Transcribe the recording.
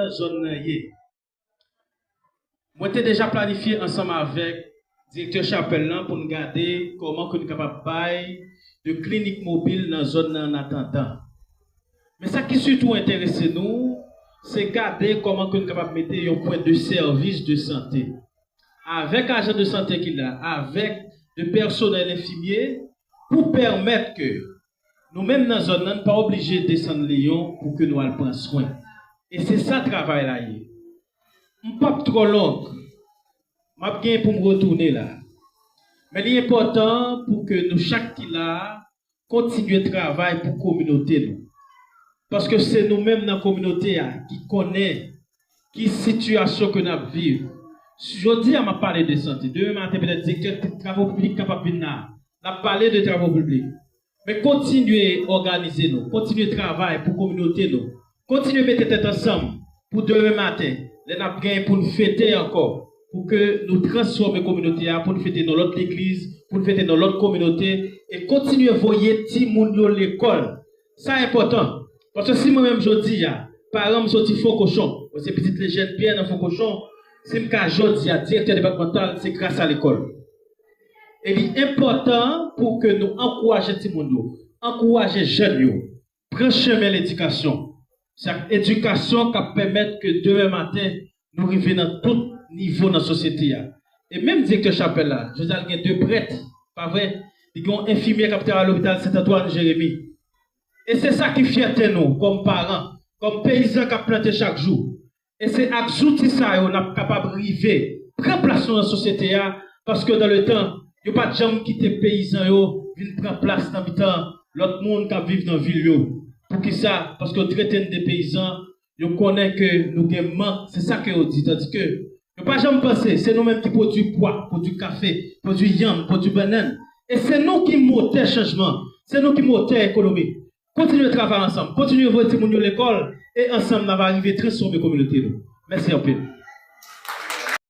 Zone Yé. Moi, j'ai déjà planifié ensemble avec le directeur Chapelle pour nous garder comment nous sommes capables de clinique mobile dans la zone en attendant. Mais ce qui surtout intéresse nous, c'est garder comment nous sommes capables de mettre un point de service de santé. Avec l'agent de santé qu'il a, avec le personnel infirmier, pour permettre que nous-mêmes dans la zone, nous ne sommes pas obligés de descendre Lyon pour que nous allions prendre soin. Et c'est ça le travail là. Je ne suis pas trop long. Je vais pour me retourner là. Mais l'important pour que nous, chaque qui là, continuer le travail pour la communauté. Nous. Parce que c'est nous-mêmes dans la communauté qui connaissons qui situation que nous vivons. Je dis à ma parler de santé. Demain matin, peut-être directeur de travaux publics capable de venir. On a parlé de travaux publics. Mais continuez à organiser nous. Continuez à travailler pour la communauté. Nous. Continuez à mettre tête ensemble pour demain matin. Les n'a pour nous fêter encore. Pour que nous transformions la communauté, pour nous fêter dans l'autre église, pour nous fêter dans l'autre communauté. Et continuez à voyer tout le monde à l'école. Ça est important. Parce que si moi-même je dis, par exemple, je suis faux cochon. C'est petite les jeunes bien dans faux cochon. Si je dis, directeur départemental, c'est grâce à l'école. Et il est important pour que nous encouragions tout le monde, encourager les jeunes, prendre chemin l'éducation. C'est l'éducation qui permet que demain matin, nous arrivions dans tout niveau de la société. Et même directeur Chapelle là, je vous ai dit deux prêtres, pas vrai? Ils ont infirmier capitaine à l'hôpital Saint-Antoine Jérémie. Et c'est ça qui fierté nous, comme parents, comme paysans qui ont planté chaque jour. Et c'est avec ces outils ça qu'on est capable d'arriver, prendre place dans la société, parce que dans le temps, il n'y a pas de gens qui quittent les paysans, viennent prendre place dans le temps, l'autre monde qui vit dans la ville. Pour qui ça? Parce que traiter des paysans, on connaît que nous avons, c'est ça que on dit. Tandis que, ne pas jamais penser, c'est nous-mêmes qui produisons bois, produisons café, produisons yam, produisons banane. Et c'est nous qui montons le changement, c'est nous qui montons l'économie. Continuez à travailler ensemble, continuez à voir tout le monde à l'école, et ensemble, nous allons arriver à transformer la communauté. Merci un peu.